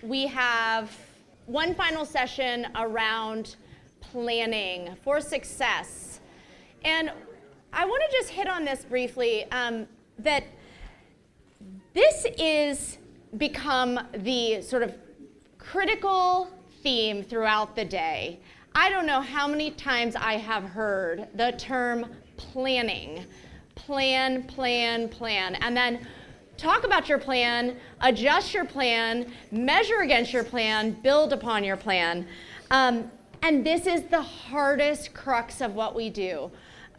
we have one final session around planning for success. And I want to just hit on this briefly, that this is become the sort of critical theme throughout the day. I don't know how many times I have heard the term planning. Plan, plan, plan. And then talk about your plan, adjust your plan, measure against your plan, build upon your plan. And this is the hardest crux of what we do.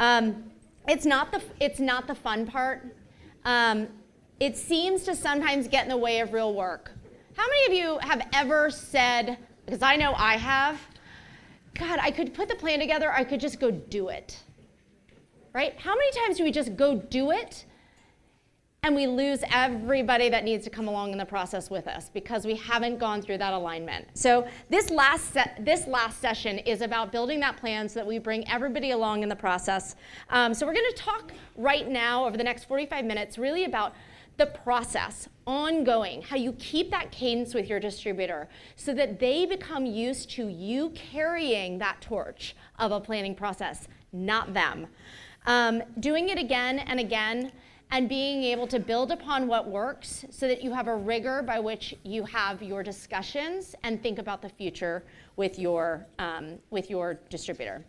It's not the fun part. It seems to sometimes get in the way of real work. How many of you have ever said, because I know I have, God, I could put the plan together, I could just go do it, right? How many times do we just go do it and we lose everybody that needs to come along in the process with us because we haven't gone through that alignment? So this last session is about building that plan so that we bring everybody along in the process. So we're going to talk right now over the next 45 minutes really about the process, ongoing, how you keep that cadence with your distributor so that they become used to you carrying that torch of a planning process, not them. Doing it again and again, and being able to build upon what works so that you have a rigor by which you have your discussions and think about the future with your distributor.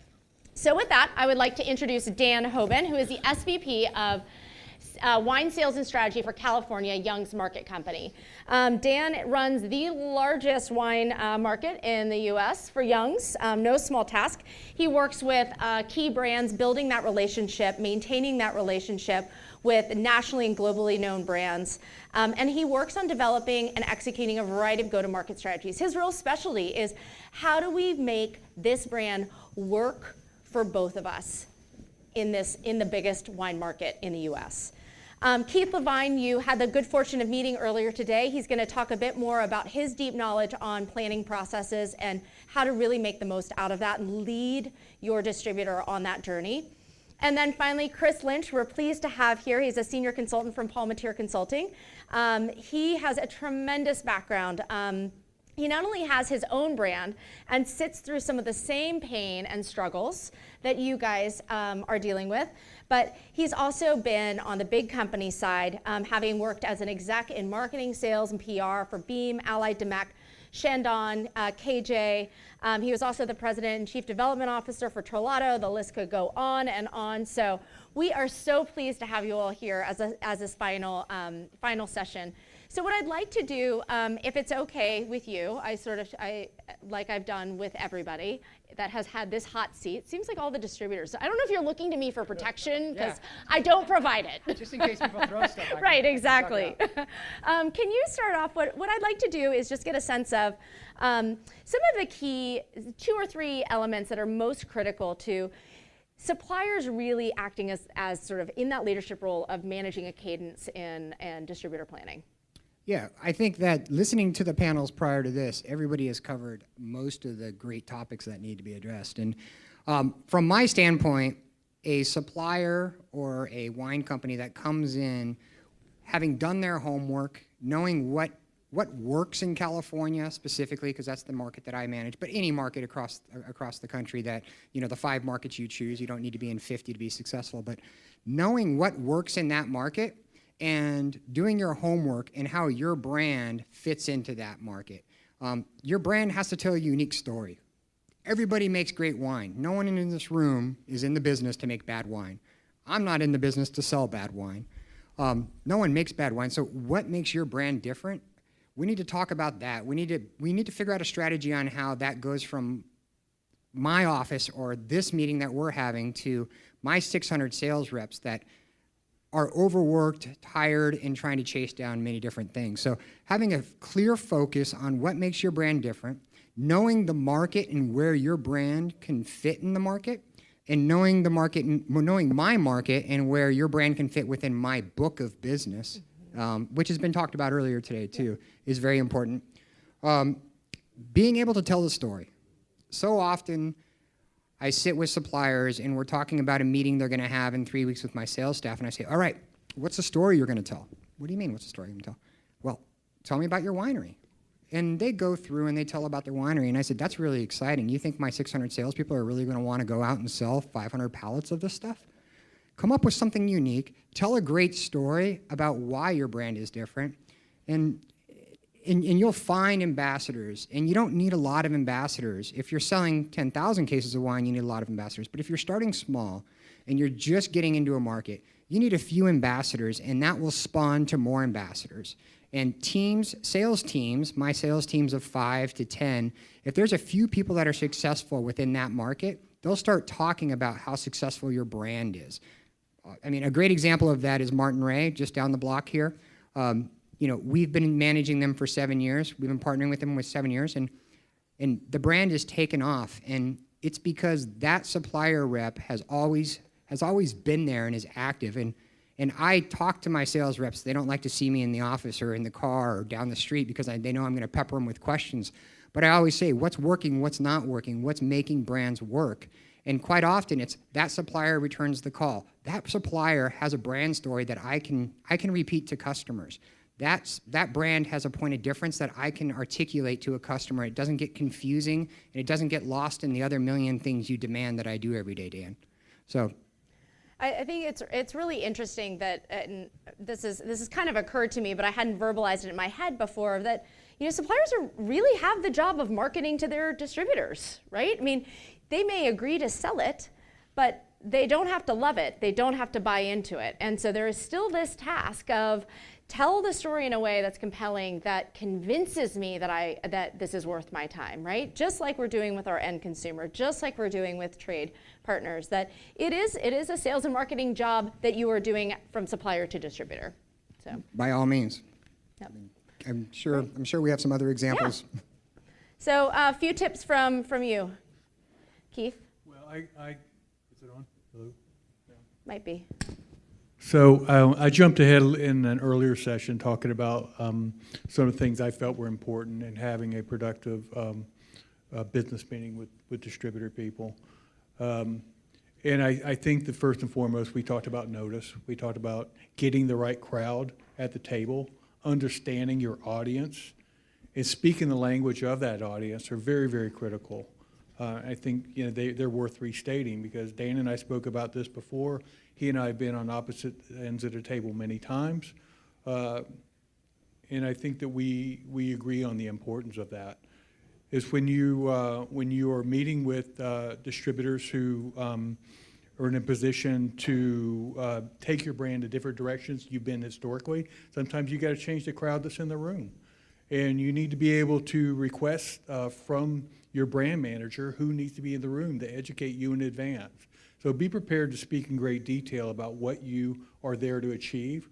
So with that, I would like to introduce Dan Hoban, who is the SVP of Wine Sales and Strategy for California Young's Market Company. Dan runs the largest wine market in the US for Young's, no small task. He works with key brands, building that relationship, maintaining that relationship with nationally and globally known brands. And he works on developing and executing a variety of go-to-market strategies. His real specialty is how do we make this brand work for both of us in the biggest wine market in the US. Keith Levine, you had the good fortune of meeting earlier today. He's going to talk a bit more about his deep knowledge on planning processes and how to really make the most out of that and lead your distributor on that journey. And then finally, Chris Lynch, we're pleased to have here. He's a senior consultant from Paul Matier Consulting. He has a tremendous background. He not only has his own brand and sits through some of the same pain and struggles that you guys are dealing with, but he's also been on the big company side, having worked as an exec in marketing, sales, and PR for Beam, Allied Demec, Shandong, KJ. He was also the president and chief development officer for Trolato. The list could go on and on. So we are so pleased to have you all here as this final session. So what I'd like to do, if it's okay with you, like I've done with everybody that has had this hot seat, seems like all the distributors. I don't know if you're looking to me for protection, because I don't provide it. Just in case people throw stuff. Right, exactly. Can you start off, what I'd like to do is just get a sense of some of the key 2 or 3 elements that are most critical to suppliers really acting as sort of in that leadership role of managing a cadence and distributor planning. Yeah, I think that listening to the panels prior to this, everybody has covered most of the great topics that need to be addressed. And from my standpoint, a supplier or a wine company that comes in, having done their homework, knowing what works in California specifically, because that's the market that I manage, but any market across the country that, the 5 markets you choose, you don't need to be in 50 to be successful, but knowing what works in that market and doing your homework and how your brand fits into that market. Your brand has to tell a unique story. Everybody makes great wine. No one in this room is in the business to make bad wine. I'm not in the business to sell bad wine. No one makes bad wine. So what makes your brand different? We need to talk about that. We need to figure out a strategy on how that goes from my office or this meeting that we're having to my 600 sales reps that are overworked, tired, and trying to chase down many different things. So having a clear focus on what makes your brand different, knowing the market and where your brand can fit in the market, and knowing the market, knowing my market and where your brand can fit within my book of business, which has been talked about earlier today too, is very important. Being able to tell the story. So often, I sit with suppliers and we're talking about a meeting they're going to have in 3 weeks with my sales staff, and I say, all right, what's the story you're going to tell? What do you mean, what's the story you're going to tell? Well, tell me about your winery. And they go through and they tell about their winery. And I said, that's really exciting. You think my 600 salespeople are really going to want to go out and sell 500 pallets of this stuff? Come up with something unique. Tell a great story about why your brand is different. And you'll find ambassadors. And you don't need a lot of ambassadors. If you're selling 10,000 cases of wine, you need a lot of ambassadors. But if you're starting small and you're just getting into a market, you need a few ambassadors, and that will spawn to more ambassadors. And teams, sales teams, my sales teams of 5 to 10, if there's a few people that are successful within that market, they'll start talking about how successful your brand is. I mean, a great example of that is Martin Ray, just down the block here. We've been managing them for 7 years. We've been partnering with them with 7 years, and the brand is taken off. And it's because that supplier rep has always been there and is active. And I talk to my sales reps. They don't like to see me in the office or in the car or down the street because they know I'm going to pepper them with questions. But I always say, what's working, what's not working, what's making brands work? And quite often, it's that supplier returns the call. That supplier has a brand story that I can repeat to customers. That brand has a point of difference that I can articulate to a customer. It doesn't get confusing, and it doesn't get lost in the other million things you demand that I do every day, Dan. So I think it's really interesting that, and this has kind of occurred to me, but I hadn't verbalized it in my head before, that suppliers really have the job of marketing to their distributors, right? I mean, they may agree to sell it, but they don't have to love it. They don't have to buy into it. And so there is still this task of tell the story in a way that's compelling, that convinces me that this is worth my time, right? Just like we're doing with our end consumer, just like we're doing with trade partners, that it is a sales and marketing job that you are doing from supplier to distributor. So by all means. Yep. I'm sure we have some other examples. Yeah. So a few tips from you, Keith. Well, is it on? Hello? Yeah. Might be. So I jumped ahead in an earlier session talking about some of the things I felt were important in having a productive business meeting with distributor people. And I think that first and foremost, we talked about notice. We talked about getting the right crowd at the table, understanding your audience, and speaking the language of that audience are very, very critical. I think they're worth restating because Dan and I spoke about this before. He and I have been on opposite ends of the table many times, and I think that we agree on the importance of that. Is when you are meeting with distributors who are in a position to take your brand to different directions you've been historically. Sometimes you got to change the crowd that's in the room, and you need to be able to request from your brand manager who needs to be in the room to educate you in advance. So be prepared to speak in great detail about what you are there to achieve.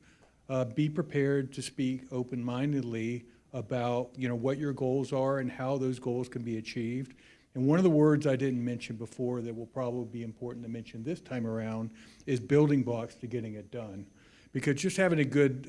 Be prepared to speak open-mindedly about what your goals are and how those goals can be achieved. And one of the words I didn't mention before that will probably be important to mention this time around is building blocks to getting it done. Because just having a good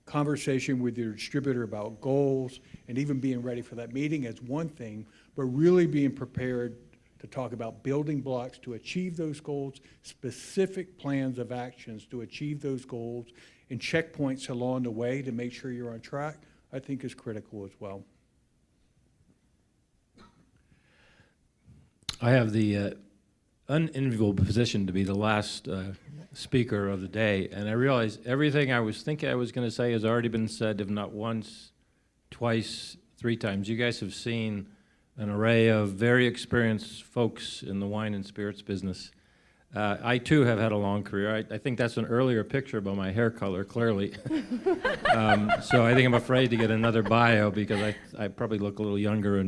conversation with your distributor about goals and even being ready for that meeting is one thing, but really being prepared to talk about building blocks to achieve those goals, specific plans of actions to achieve those goals, and checkpoints along the way to make sure you're on track, I think is critical as well. I have the unenviable position to be the last speaker of the day, and I realize everything I was thinking I was going to say has already been said, if not once, twice, 3 times. You guys have seen an array of very experienced folks in the wine and spirits business. I too have had a long career. I think that's an earlier picture about my hair color, clearly. So I think I'm afraid to get another bio because I probably look a little younger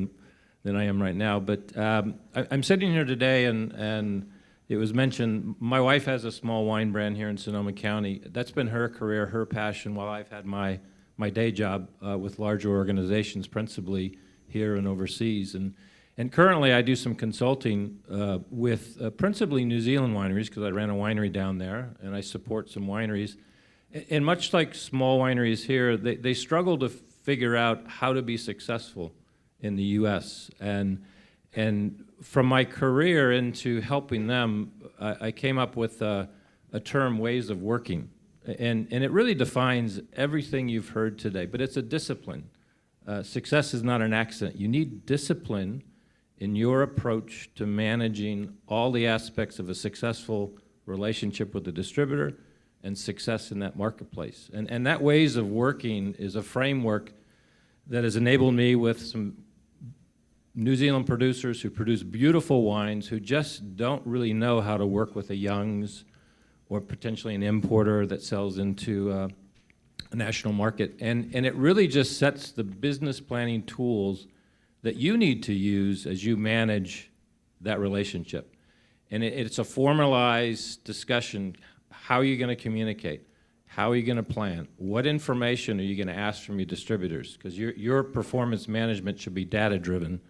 than I am right now. But I'm sitting here today, and it was mentioned, my wife has a small wine brand here in Sonoma County. That's been her career, her passion, while I've had my day job with larger organizations, principally here and overseas. And currently I do some consulting with principally New Zealand wineries, because I ran a winery down there, and I support some wineries. And much like small wineries here, they struggle to figure out how to be successful in the U.S. And from my career into helping them, I came up with a term, ways of working. And it really defines everything you've heard today, but it's a discipline. success is not an accident. You need discipline in your approach to managing all the aspects of a successful relationship with the distributor and success in that marketplace. And that ways of working is a framework that has enabled me with some New Zealand producers who produce beautiful wines who just don't really know how to work with a Young's or potentially an importer that sells into a national market. And it really just sets the business planning tools that you need to use as you manage that relationship. And it's a formalized discussion. How are you going to communicate? How are you going to plan? What information are you going to ask from your distributors? Because your performance management should be data-driven.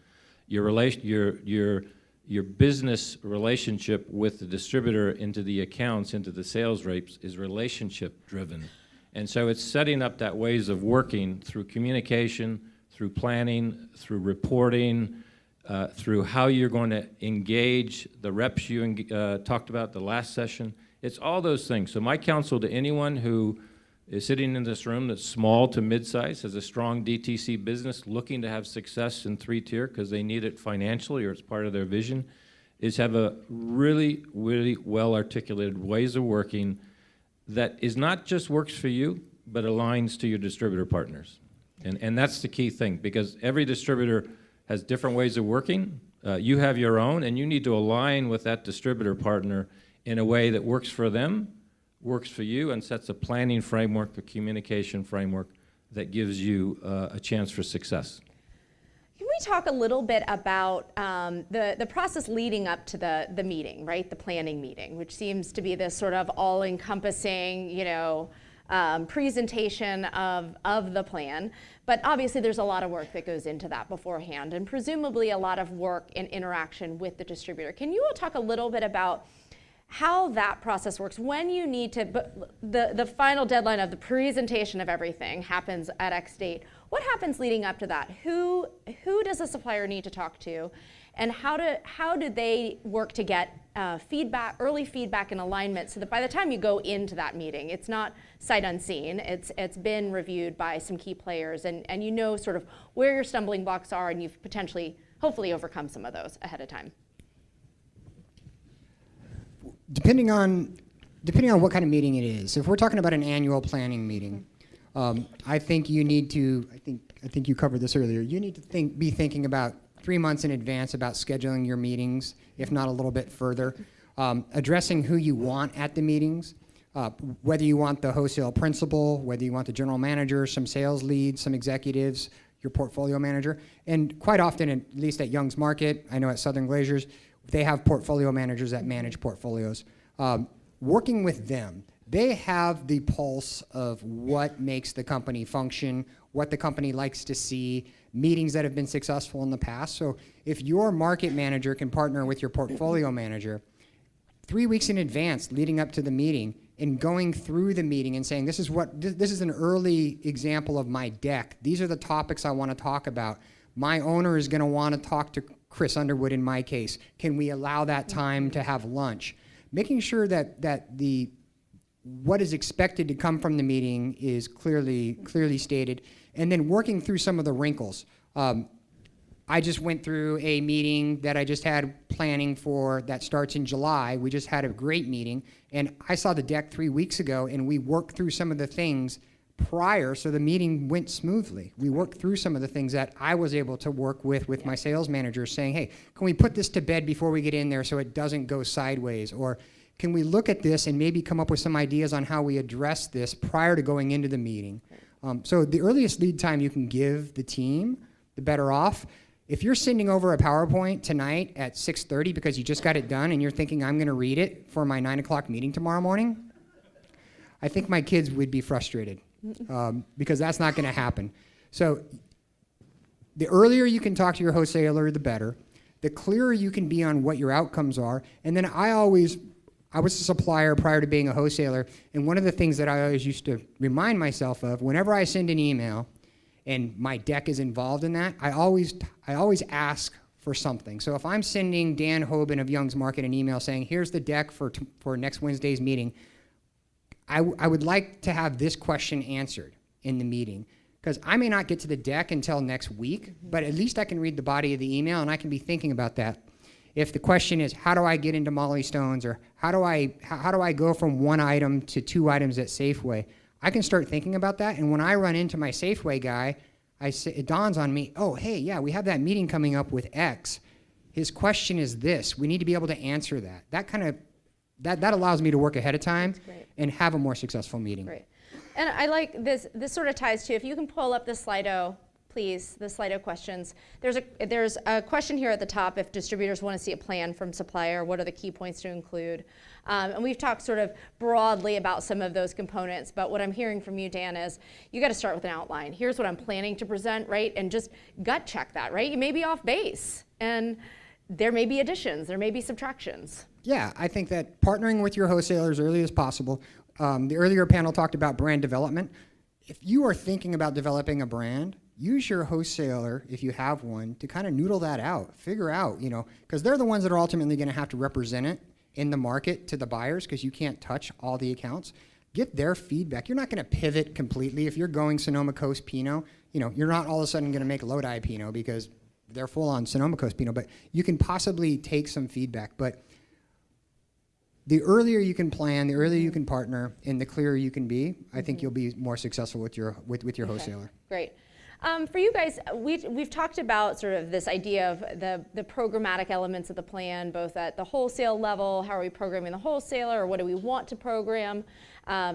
Your business relationship with the distributor into the accounts, into the sales reps, is relationship-driven. And so it's setting up that ways of working through communication, through planning, through reporting, through how you're going to engage the reps you talked about the last session. It's all those things. So my counsel to anyone who is sitting in this room that's small to mid-size, has a strong DTC business looking to have success in 3-tier because they need it financially or it's part of their vision, is have a really, really well-articulated ways of working that is not just works for you, but aligns to your distributor partners. And that's the key thing, because every distributor has different ways of working. You have your own, and you need to align with that distributor partner in a way that works for them, works for you, and sets a planning framework, a communication framework that gives you a chance for success. Can we talk a little bit about the process leading up to the meeting, right? The planning meeting, which seems to be this sort of all-encompassing, presentation of the plan. But obviously there's a lot of work that goes into that beforehand, and presumably a lot of work and interaction with the distributor. Can you all talk a little bit about how that process works, when you need to, the final deadline of the presentation of everything happens at X date. What happens leading up to that? Who does the supplier need to talk to? And how do they work to get feedback, early feedback and alignment, so that by the time you go into that meeting, it's not sight unseen, it's been reviewed by some key players, and you know sort of where your stumbling blocks are, and you've potentially, hopefully overcome some of those ahead of time. Depending on what kind of meeting it is. If we're talking about an annual planning meeting, I think you need to, I think you covered this earlier, you need to be thinking about 3 months in advance about scheduling your meetings, if not a little bit further. Addressing who you want at the meetings, whether you want the wholesale principal, whether you want the general manager, some sales leads, some executives, your portfolio manager. And quite often, at least at Young's Market, I know at Southern Glaciers, they have portfolio managers that manage portfolios. Working with them, they have the pulse of what makes the company function, what the company likes to see, meetings that have been successful in the past. So if your market manager can partner with your portfolio manager 3 weeks in advance leading up to the meeting and going through the meeting and saying, this is an early example of my deck. These are the topics I want to talk about. My owner is going to want to talk to Chris Underwood in my case. Can we allow that time to have lunch? Making sure that what is expected to come from the meeting is clearly stated, and then working through some of the wrinkles. I just went through a meeting that I just had planning for that starts in July. We just had a great meeting, and I saw the deck 3 weeks ago, and we worked through some of the things prior, so the meeting went smoothly. We worked through some of the things that I was able to work with my sales manager, saying, hey, can we put this to bed before we get in there so it doesn't go sideways? Or can we look at this and maybe come up with some ideas on how we address this prior to going into the meeting? So the earliest lead time you can give the team, the better off. If you're sending over a PowerPoint tonight at 6:30 because you just got it done and you're thinking I'm going to read it for my 9 o'clock meeting tomorrow morning, I think my kids would be frustrated. Because that's not going to happen. So the earlier you can talk to your wholesaler, the better. The clearer you can be on what your outcomes are. And then I was a supplier prior to being a wholesaler, and one of the things that I always used to remind myself of, whenever I send an email and my deck is involved in that, I always ask for something. So if I'm sending Dan Hoban of Young's Market an email saying, here's the deck for next Wednesday's meeting, I would like to have this question answered in the meeting. Because I may not get to the deck until next week, but at least I can read the body of the email and I can be thinking about that. If the question is, how do I get into Molly Stone's, or how do I go from one item to 2 items at Safeway, I can start thinking about that. And when I run into my Safeway guy, it dawns on me, oh, hey, yeah, we have that meeting coming up with X. His question is this. We need to be able to answer that. That allows me to work ahead of time and have a more successful meeting. Great. And I like this sort of ties to, if you can pull up the Slido, please, the Slido questions. There's a question here at the top. If distributors want to see a plan from supplier, what are the key points to include? And we've talked sort of broadly about some of those components, but what I'm hearing from you, Dan, is you got to start with an outline. Here's what I'm planning to present, right? And just gut check that, right? You may be off base, and there may be additions, there may be subtractions. Yeah, I think that partnering with your wholesaler as early as possible. The earlier panel talked about brand development. If you are thinking about developing a brand, use your wholesaler, if you have one, to kind of noodle that out. Figure out, because they're the ones that are ultimately going to have to represent it in the market to the buyers, because you can't touch all the accounts. Get their feedback. You're not going to pivot completely. If you're going Sonoma Coast Pinot, you're not all of a sudden going to make Lodi Pinot because they're full on Sonoma Coast Pinot, but you can possibly take some feedback. But the earlier you can plan, the earlier you can partner, and the clearer you can be, I think you'll be more successful with your wholesaler. Great. For you guys, we've talked about sort of this idea of the programmatic elements of the plan, both at the wholesale level, how are we programming the wholesaler, or what do we want to program,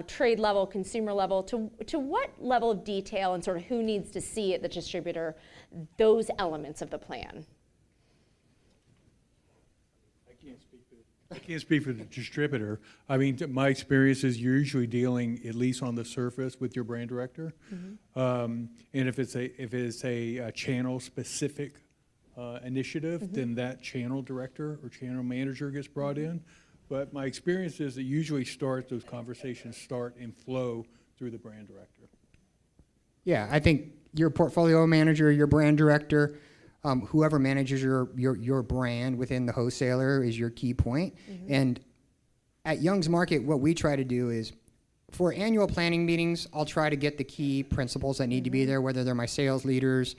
trade level, consumer level, to what level of detail and sort of who needs to see at the distributor those elements of the plan? I can't speak for the distributor. I mean, my experience is you're usually dealing, at least on the surface, with your brand director. And if it's a channel-specific initiative, then that channel director or channel manager gets brought in. But my experience is that usually those conversations start and flow through the brand director. Yeah, I think your portfolio manager, your brand director, whoever manages your brand within the wholesaler is your key point. And at Young's Market, what we try to do is, for annual planning meetings, I'll try to get the key principles that need to be there, whether they're my sales leaders,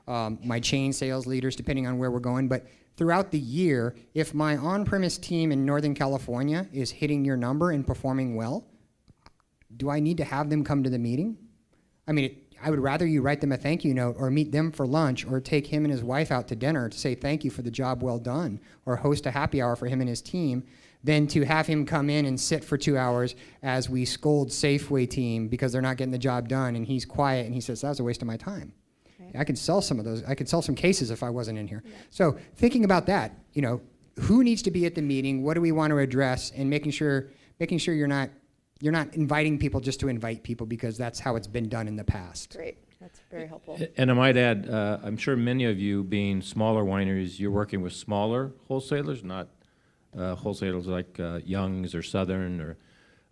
my chain sales leaders, depending on where we're going. But throughout the year, if my on-premise team in Northern California is hitting your number and performing well, do I need to have them come to the meeting? I mean, I would rather you write them a thank you note or meet them for lunch or take him and his wife out to dinner to say thank you for the job well done, or host a happy hour for him and his team, than to have him come in and sit for 2 hours as we scold Safeway team because they're not getting the job done, and he's quiet and he says, that was a waste of my time. Right. I could sell some of those. I could sell some cases if I wasn't in here. Yeah. So thinking about that, who needs to be at the meeting? What do we want to address? And making sure you're not inviting people just to invite people, because that's how it's been done in the past. Great. That's very helpful. And I might add, I'm sure many of you, being smaller wineries, you're working with smaller wholesalers, not wholesalers like Young's or Southern. Or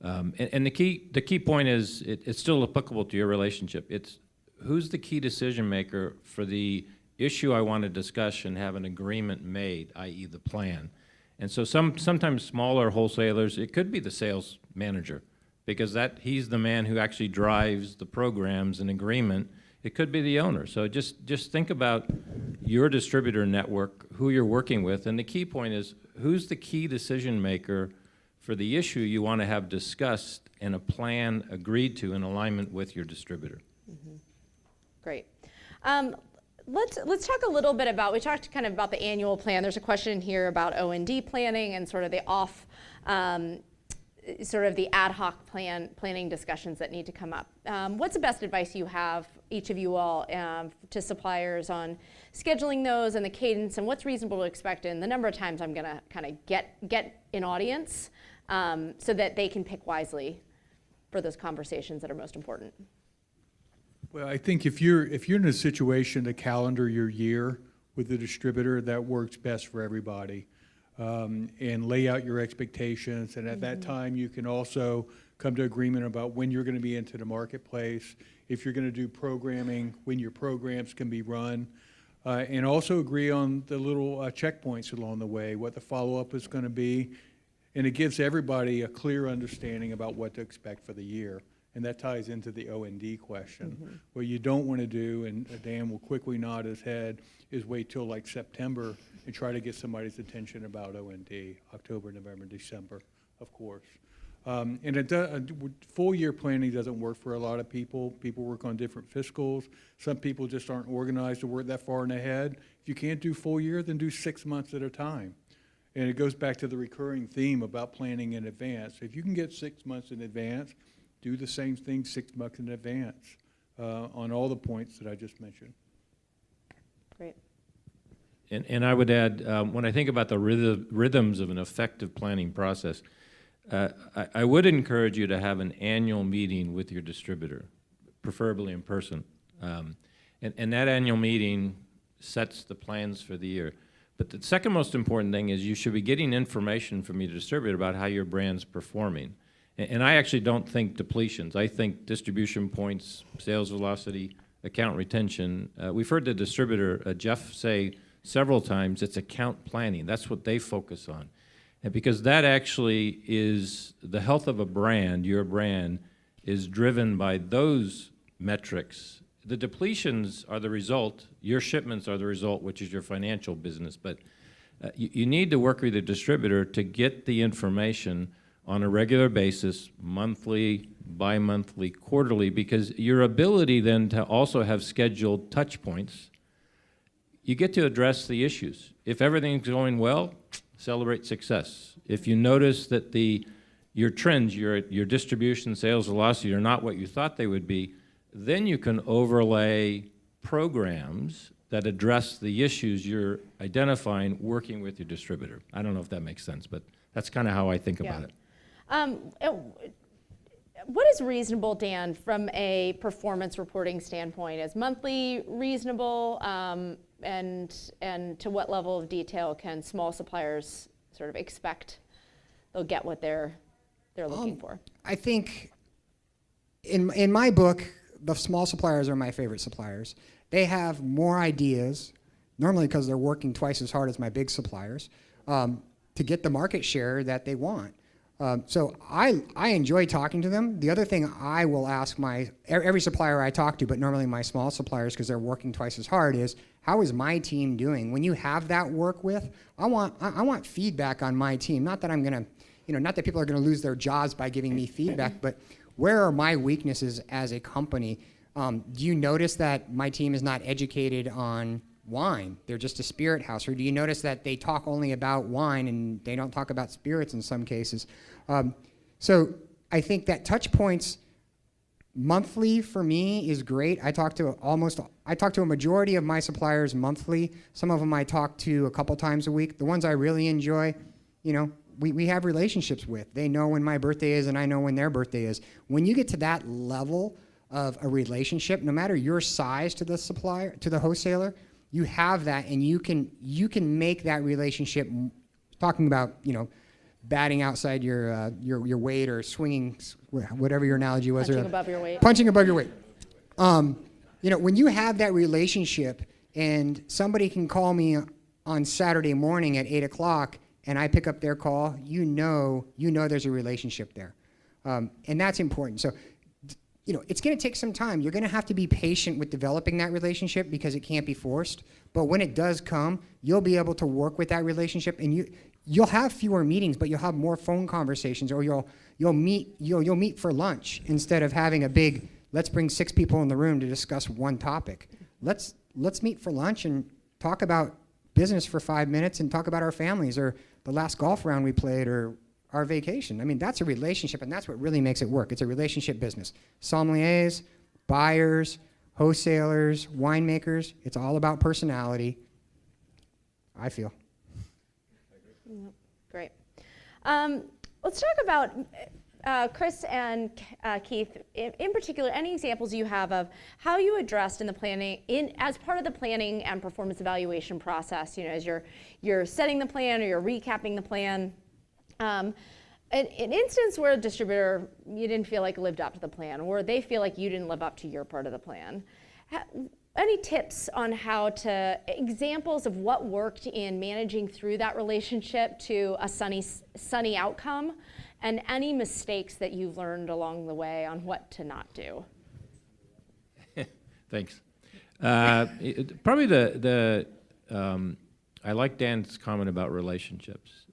and the key point is it's still applicable to your relationship. It's who's the key decision maker for the issue I want to discuss and have an agreement made, i.e. the plan. And so sometimes smaller wholesalers, it could be the sales manager, because he's the man who actually drives the programs and agreement. It could be the owner. So just think about your distributor network, who you're working with, and the key point is who's the key decision maker for the issue you want to have discussed and a plan agreed to in alignment with your distributor. Great. Let's talk a little bit about, we talked kind of about the annual plan. There's a question here about O&D planning and sort of the sort of the ad hoc planning discussions that need to come up. What's the best advice you have, each of you all, to suppliers on scheduling those and the cadence, and what's reasonable to expect in the number of times I'm going to kind of get an audience so that they can pick wisely for those conversations that are most important? Well, I think if you're in a situation to calendar your year with the distributor, that works best for everybody. And lay out your expectations, and at that time you can also come to agreement about when you're going to be into the marketplace, if you're going to do programming, when your programs can be run, and also agree on the little checkpoints along the way, what the follow-up is going to be, and it gives everybody a clear understanding about what to expect for the year. And that ties into the O&D question. What you don't want to do, and Dan will quickly nod his head, is wait till like September and try to get somebody's attention about O&D, October, November, December, of course. And full year planning doesn't work for a lot of people. People work on different fiscals. Some people just aren't organized to work that far in ahead. If you can't do full year, then do 6 months at a time. And it goes back to the recurring theme about planning in advance. If you can get 6 months in advance, do the same thing 6 months in advance on all the points that I just mentioned. Great. And I would add, when I think about the rhythms of an effective planning process, I would encourage you to have an annual meeting with your distributor, preferably in person. And that annual meeting sets the plans for the year. But the second most important thing is you should be getting information from your distributor about how your brand's performing. And I actually don't think depletions. I think distribution points, sales velocity, account retention. We've heard the distributor, Jeff, say several times it's account planning. That's what they focus on. And because that actually is the health of a brand, your brand, is driven by those metrics. The depletions are the result. Your shipments are the result, which is your financial business. But you need to work with the distributor to get the information on a regular basis, monthly, bi-monthly, quarterly, because your ability then to also have scheduled touch points, you get to address the issues. If everything's going well, celebrate success. If you notice that your trends, your distribution, sales velocity are not what you thought they would be, then you can overlay programs that address the issues you're identifying working with your distributor. I don't know if that makes sense, but that's kind of how I think about it. What is reasonable, Dan, from a performance reporting standpoint? Is monthly reasonable, and to what level of detail can small suppliers sort of expect they'll get what they're looking for? I think in my book, the small suppliers are my favorite suppliers. They have more ideas, normally because they're working twice as hard as my big suppliers, to get the market share that they want. So I enjoy talking to them. The other thing I will ask every supplier I talk to, but normally my small suppliers because they're working twice as hard, is how is my team doing? When you have that work with, I want feedback on my team. Not that I'm gonna, not that people are gonna lose their jobs by giving me feedback, but where are my weaknesses as a company? Do you notice that my team is not educated on wine? They're just a spirit house. Or do you notice that they talk only about wine and they don't talk about spirits in some cases? So I think that touch points monthly for me is great. I talk to a majority of my suppliers monthly. Some of them I talk to a couple times a week. The ones I really enjoy, we have relationships with. They know when my birthday is and I know when their birthday is. When you get to that level of a relationship, no matter your size to the supplier, to the wholesaler, you have that, and you can make that relationship. Talking about batting outside your weight or swinging, whatever your analogy was. Punching above your weight. Punching above your weight. When you have that relationship, and somebody can call me on Saturday morning at 8 o'clock, and I pick up their call, you know there's a relationship there, and that's important. So. It's going to take some time. You're going to have to be patient with developing that relationship because it can't be forced. But when it does come, you'll be able to work with that relationship, and you'll have fewer meetings, but you'll have more phone conversations, or you'll meet for lunch instead of having a big let's bring 6 people in the room to discuss one topic. Let's meet for lunch and talk about business for 5 minutes and talk about our families or the last golf round we played or our vacation. I mean, that's a relationship, and that's what really makes it work. It's a relationship business. Sommeliers, buyers, wholesalers, winemakers, it's all about personality, I feel. Great. Let's talk about, Chris and Keith, in particular, any examples you have of how you addressed in the planning, as part of the planning and performance evaluation process, as you're setting the plan or you're recapping the plan. An instance where a distributor, you didn't feel like lived up to the plan, or they feel like you didn't live up to your part of the plan. Any tips on examples of what worked in managing through that relationship to a sunny outcome, and any mistakes that you've learned along the way on what to not do. Thanks. Probably I like Dan's comment about relationships.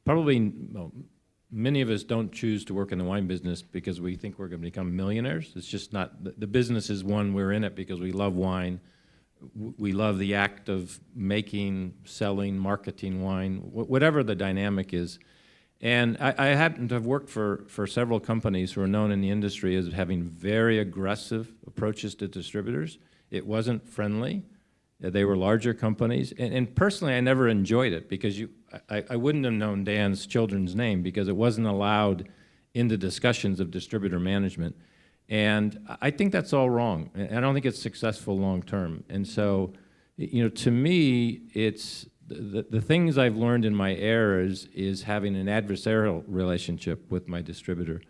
Well, many of us don't choose to work in the wine business because we think we're going to become millionaires. It's just not, the business is one, we're in it because we love wine. We love the act of making, selling, marketing wine, whatever the dynamic is. And I happen to have worked for several companies who are known in the industry as having very aggressive approaches to distributors. It wasn't friendly. They were larger companies. And personally, I never enjoyed it because I wouldn't have known Dan's children's name because it wasn't allowed into discussions of distributor management. And I think that's all wrong. I don't think it's successful long term. And so, to me, it's the things I've learned in my errors is having an adversarial relationship with my distributor.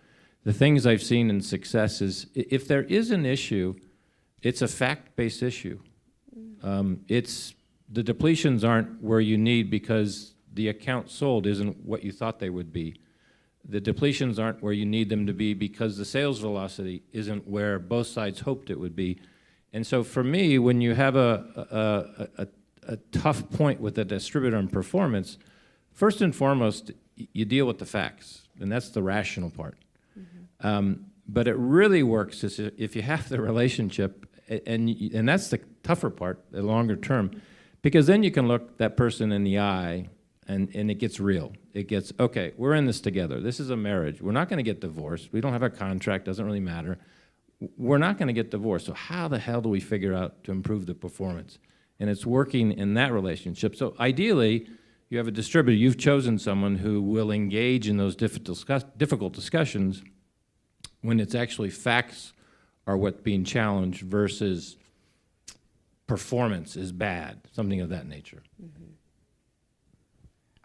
The things I've seen in success is if there is an issue, it's a fact-based issue. It's the depletions aren't where you need because the account sold isn't what you thought they would be. The depletions aren't where you need them to be because the sales velocity isn't where both sides hoped it would be. And so for me, when you have a tough point with a distributor on performance, first and foremost, you deal with the facts, and that's the rational part. Mm-hmm. But it really works if you have the relationship, and that's the tougher part, the longer term, because then you can look that person in the eye, and it gets real. It gets, okay, we're in this together. This is a marriage. We're not going to get divorced. We don't have a contract. Doesn't really matter. We're not going to get divorced. So how the hell do we figure out to improve the performance? And it's working in that relationship. So ideally, you have a distributor. You've chosen someone who will engage in those difficult discussions when it's actually facts are what's being challenged versus performance is bad, something of that nature. Mm-hmm.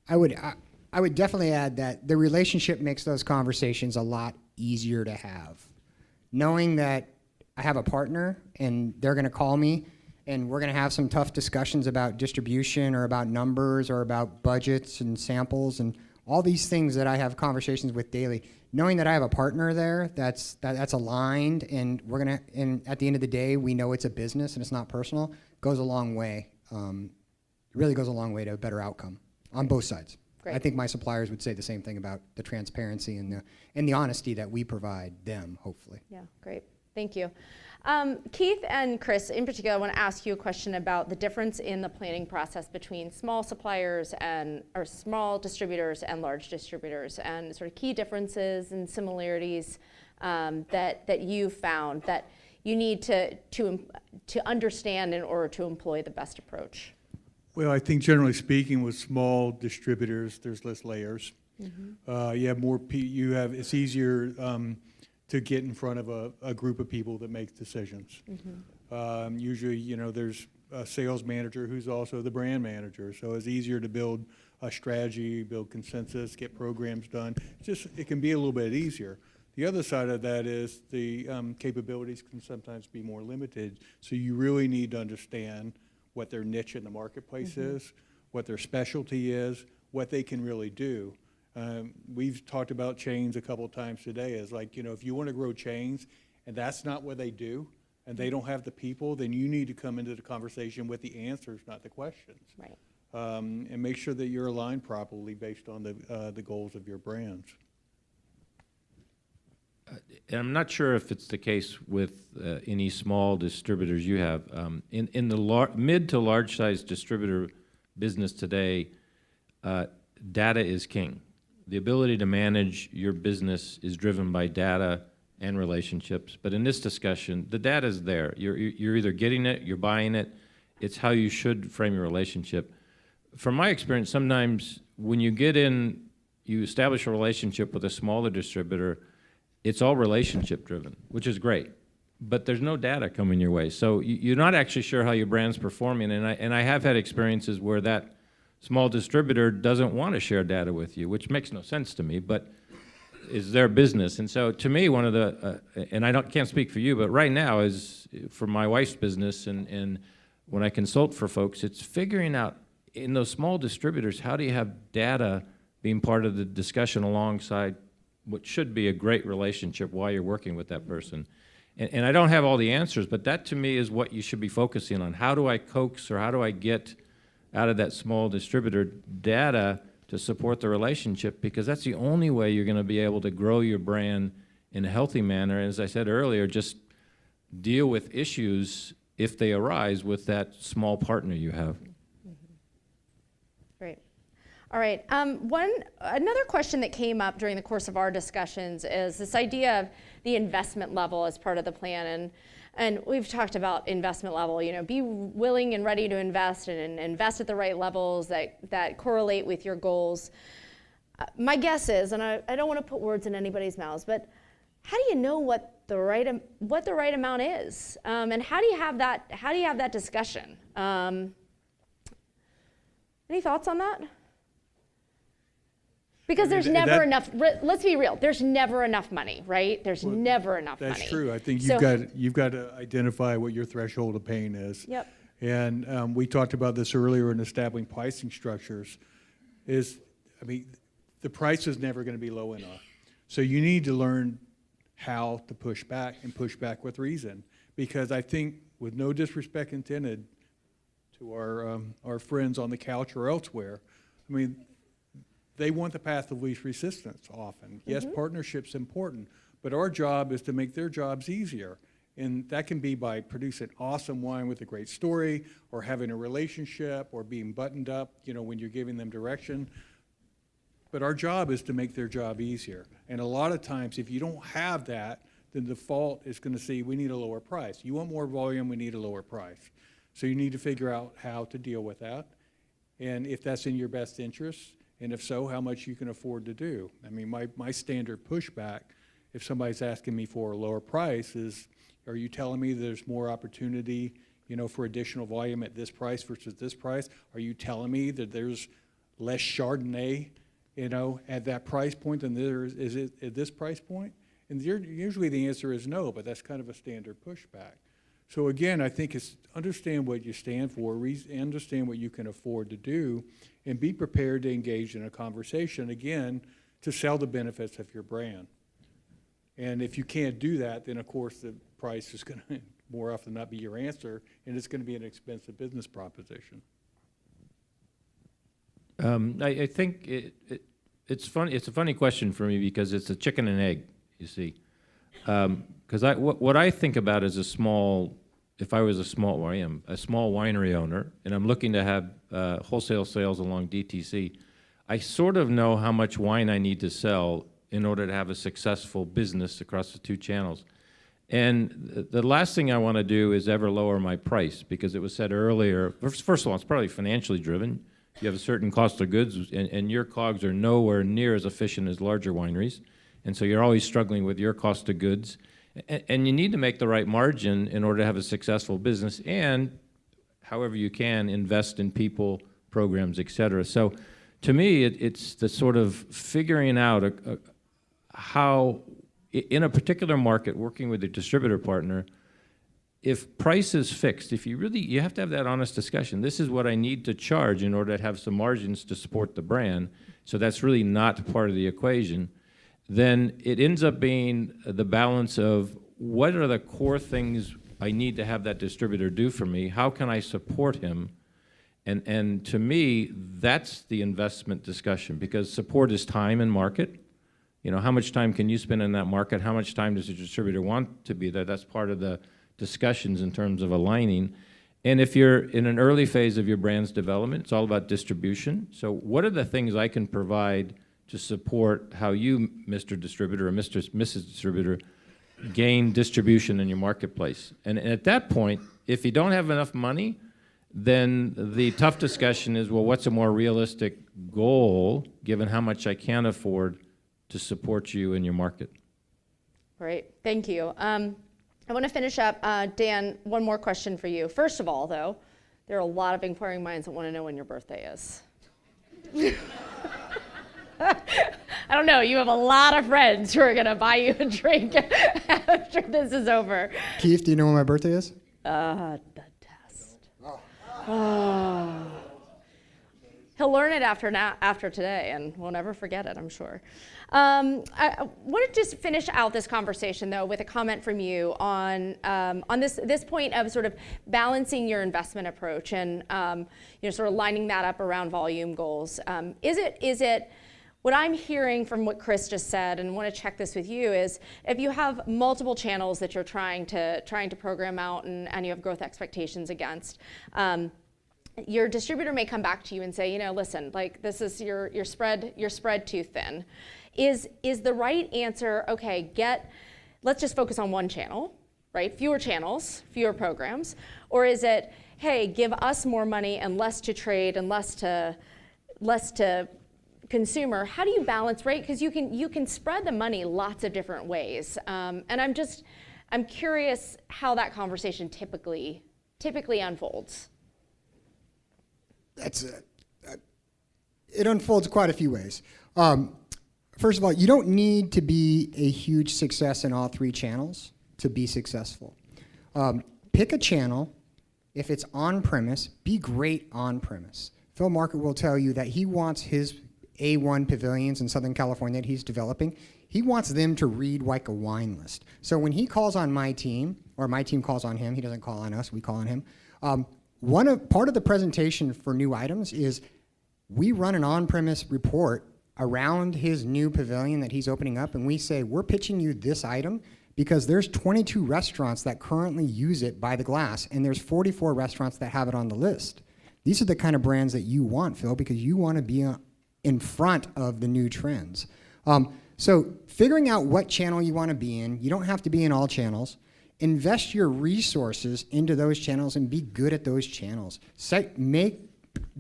I would definitely add that the relationship makes those conversations a lot easier to have. Knowing that I have a partner and they're going to call me and we're going to have some tough discussions about distribution or about numbers or about budgets and samples and all these things that I have conversations with daily. Knowing that I have a partner there that's aligned and and at the end of the day we know it's a business and it's not personal goes a long way. It really goes a long way to a better outcome on both sides. Great. I think my suppliers would say the same thing about the transparency and the honesty that we provide them, hopefully. Yeah, great. Thank you. Keith and Chris, in particular, I want to ask you a question about the difference in the planning process between small suppliers or small distributors and large distributors, and sort of key differences and similarities that you found that you need to understand in order to employ the best approach. Well, I think generally speaking, with small distributors, there's less layers. Mm-hmm. You have more. It's easier to get in front of a group of people that make decisions. Mm-hmm. Usually, there's a sales manager who's also the brand manager, so it's easier to build a strategy, build consensus, get programs done. It can be a little bit easier. The other side of that is the capabilities can sometimes be more limited, so you really need to understand what their niche in the marketplace mm-hmm. is, what their specialty is, what they can really do. We've talked about chains a couple of times today. Is like, if you want to grow chains and that's not what they do and they don't have the people, then you need to come into the conversation with the answers, not the questions. Right. And make sure that you're aligned properly based on the goals of your brands. And I'm not sure if it's the case with any small distributors you have. In the mid to large size distributor business today, data is king. The ability to manage your business is driven by data and relationships. But in this discussion, the data is there. You're either getting it, you're buying it. It's how you should frame your relationship. From my experience, sometimes when you get in, you establish a relationship with a smaller distributor, it's all relationship driven, which is great, but there's no data coming your way. So you're not actually sure how your brand's performing, and I have had experiences where that small distributor doesn't want to share data with you, which makes no sense to me, but is their business. And so to me, one of the, and I can't speak for you, but right now is for my wife's business, and when I consult for folks, it's figuring out in those small distributors, how do you have data being part of the discussion alongside what should be a great relationship while you're working with that person. And I don't have all the answers, but that to me is what you should be focusing on. How do I coax, or how do I get out of that small distributor data to support the relationship? Because that's the only way you're going to be able to grow your brand in a healthy manner. And as I said earlier, just deal with issues if they arise with that small partner you have. Great. All right. Another question that came up during the course of our discussions is this idea of the investment level as part of the plan. And we've talked about investment level, be willing and ready to invest and invest at the right levels that correlate with your goals. My guess is, and I don't want to put words in anybody's mouths, but how do you know what the right amount is? And how do you have that discussion? Any thoughts on that? Because there's never enough. Let's be real. There's never enough money, right? There's never enough money. That's true. I think you've got to identify what your threshold of pain is. Yep. And we talked about this earlier in establishing pricing structures. The price is never going to be low enough. So you need to learn how to push back and push back with reason. Because I think, with no disrespect intended to our friends on the couch or elsewhere, they want the path of least resistance often. Yes, partnership's important, but our job is to make their jobs easier. And that can be by producing awesome wine with a great story, or having a relationship, or being buttoned up, when you're giving them direction. But our job is to make their job easier. And a lot of times, if you don't have that, then the default is going to say, we need a lower price. You want more volume, we need a lower price. So you need to figure out how to deal with that, and if that's in your best interest. And if so, how much you can afford to do. My standard pushback, if somebody's asking me for a lower price, is, are you telling me there's more opportunity, for additional volume at this price versus this price? Are you telling me that there's less Chardonnay, at that price point than there is at this price point? And usually the answer is no, but that's kind of a standard pushback. So again, I think it's understand what you stand for, understand what you can afford to do, and be prepared to engage in a conversation, again, to sell the benefits of your brand. And if you can't do that, then of course the price is going to more often not be your answer, and it's going to be an expensive business proposition. I think it's funny. It's a funny question for me because it's a chicken and egg, you see. Because what I think about is if I was a small winery owner, and I'm looking to have wholesale sales along DTC, I sort of know how much wine I need to sell in order to have a successful business across the two channels. And the last thing I want to do is ever lower my price, because it was said earlier, first of all, it's probably financially driven. You have a certain cost of goods, and your COGS are nowhere near as efficient as larger wineries. And so you're always struggling with your cost of goods. And you need to make the right margin in order to have a successful business, and however you can, invest in people, programs, et cetera. So to me, it's the sort of figuring out how, in a particular market, working with a distributor partner, if price is fixed, you have to have that honest discussion. This is what I need to charge in order to have some margins to support the brand. So that's really not part of the equation. Then it ends up being the balance of what are the core things I need to have that distributor do for me? How can I support him? And to me, that's the investment discussion, because support is time and market. How much time can you spend in that market? How much time does the distributor want to be there? That's part of the discussions in terms of aligning. And if you're in an early phase of your brand's development, it's all about distribution. So what are the things I can provide to support how you, Mr. Distributor or Mrs. Distributor, gain distribution in your marketplace? And at that point, if you don't have enough money, then the tough discussion is, well, what's a more realistic goal, given how much I can afford to support you in your market? Great, thank you. I want to finish up. Dan, one more question for you. First of all, though, there are a lot of inquiring minds that want to know when your birthday is. I don't know, you have a lot of friends who are going to buy you a drink after this is over. Keith, do you know when my birthday is? The test. Oh. He'll learn it after today, and we'll never forget it, I'm sure. I want to just finish out this conversation, though, with a comment from you on this point of sort of balancing your investment approach and sort of lining that up around volume goals. Is it what I'm hearing from what Chris just said, and want to check this with you, is if you have multiple channels that you're trying to program out and you have growth expectations against, your distributor may come back to you and say, listen, like this is your spread too thin. Is the right answer, okay, let's just focus on one channel, right? Fewer channels, fewer programs, or is it, hey, give us more money and less to trade and less to consumer? How do you balance, right? Because you can spread the money lots of different ways, and I'm curious how that conversation typically unfolds. It unfolds quite a few ways. First of all, you don't need to be a huge success in all three channels to be successful. Pick a channel. If it's on-premise, be great on-premise. Phil Market will tell you that he wants his A1 pavilions in Southern California that he's developing, he wants them to read like a wine list. So when he calls on my team, or my team calls on him, he doesn't call on us, we call on him, part of the presentation for new items is we run an on-premise report around his new pavilion that he's opening up, and we say, we're pitching you this item because there's 22 restaurants that currently use it by the glass, and there's 44 restaurants that have it on the list. These are the kind of brands that you want, Phil, because you want to be in front of the new trends. So figuring out what channel you want to be in, you don't have to be in all channels. Invest your resources into those channels and be good at those channels.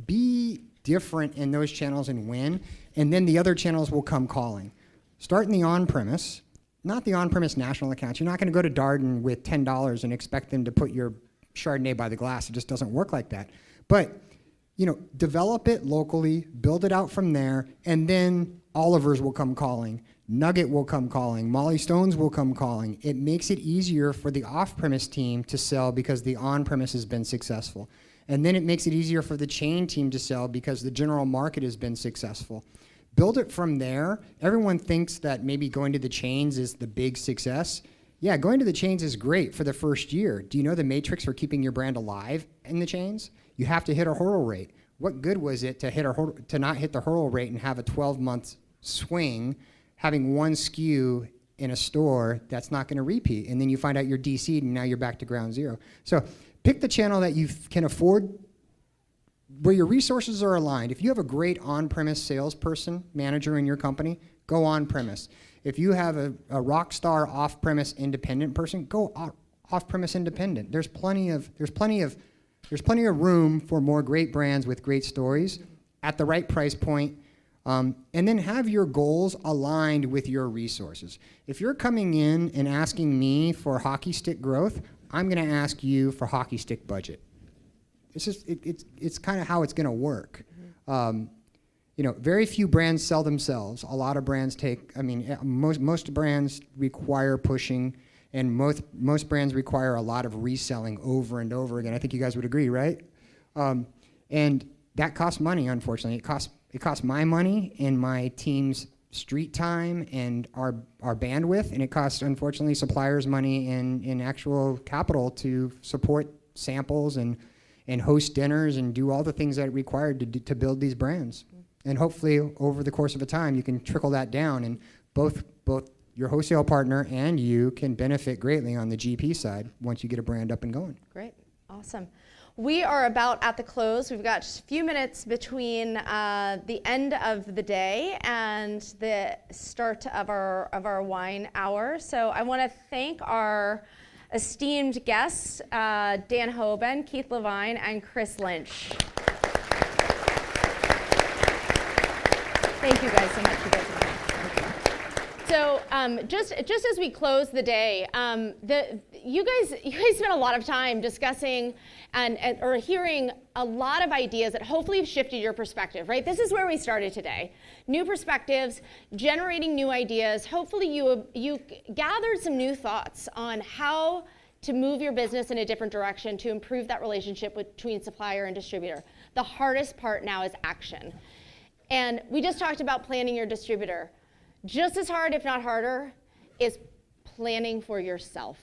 Be different in those channels and win, and then the other channels will come calling. Start in the on-premise, not the on-premise national accounts. You're not going to go to Darden with $10 and expect them to put your Chardonnay by the glass. It just doesn't work like that. But develop it locally, build it out from there, and then Oliver's will come calling. Nugget will come calling. Molly Stone's will come calling. It makes it easier for the off-premise team to sell because the on-premise has been successful. And then it makes it easier for the chain team to sell because the general market has been successful. Build it from there. Everyone thinks that maybe going to the chains is the big success. Yeah, going to the chains is great for the first year. Do you know the matrix for keeping your brand alive in the chains? You have to hit a hurdle rate. What good was it to not hit the hurdle rate and have a 12-month swing, having one SKU in a store that's not going to repeat, and then you find out you're DC'd and now you're back to ground zero. So pick the channel that you can afford, where your resources are aligned. If you have a great on-premise salesperson, manager in your company, go on-premise. If you have a rock star off-premise independent person, go off-premise independent. There's plenty of room for more great brands with great stories at the right price point. And then have your goals aligned with your resources. If you're coming in and asking me for hockey stick growth, I'm going to ask you for hockey stick budget. It's kind of how it's going to work. Very few brands sell themselves. A lot of brands most brands require pushing, and most brands require a lot of reselling over and over again. I think you guys would agree, right? And that costs money, unfortunately. It costs my money and my team's street time and our bandwidth, and it costs, unfortunately, suppliers money and actual capital to support samples and host dinners and do all the things that are required to build these brands. And hopefully, over the course of a time, you can trickle that down, and both your wholesale partner and you can benefit greatly on the GP side once you get a brand up and going. Great, awesome. We are about at the close. We've got just a few minutes between the end of the day and the start of our wine hour. So I want to thank our esteemed guests, Dan Hoban, Keith Levine, and Chris Lynch. Thank you guys so much. You guys are great. So just as we close the day, you guys spent a lot of time discussing or hearing a lot of ideas that hopefully have shifted your perspective, right? This is where we started today. New perspectives, generating new ideas. Hopefully you gathered some new thoughts on how to move your business in a different direction, to improve that relationship between supplier and distributor. The hardest part now is action. And we just talked about planning your distributor. Just as hard, if not harder, is planning for yourself.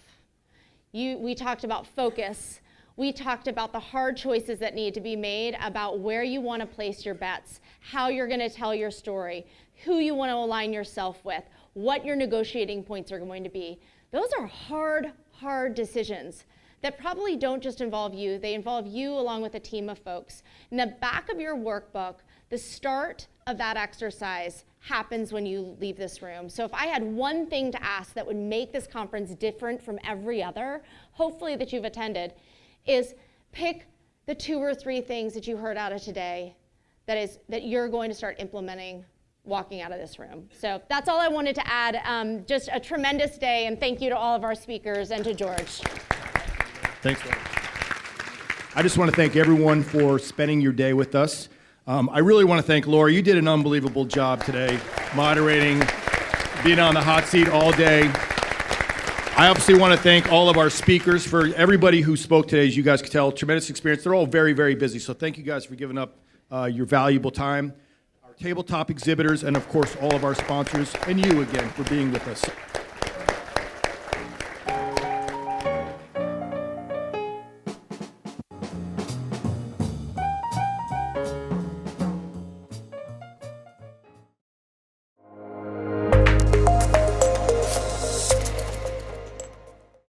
We talked about focus. We talked about the hard choices that need to be made about where you want to place your bets, how you're going to tell your story, who you want to align yourself with, what your negotiating points are going to be. Those are hard decisions that probably don't just involve you. They involve you along with a team of folks. In the back of your workbook, the start of that exercise happens when you leave this room. So if I had one thing to ask that would make this conference different from every other, hopefully that you've attended, is pick the 2 or 3 things that you heard out of today that you're going to start implementing walking out of this room. So that's all I wanted to add. Just a tremendous day, and thank you to all of our speakers and to George. Thanks, Laura. I just want to thank everyone for spending your day with us. I really want to thank Laura. You did an unbelievable job today, moderating, being on the hot seat all day. I obviously want to thank all of our speakers. For everybody who spoke today, as you guys could tell, tremendous experience. They're all very, very busy, so thank you guys for giving up your valuable time. Our tabletop exhibitors, and of course all of our sponsors, and you again for being with us.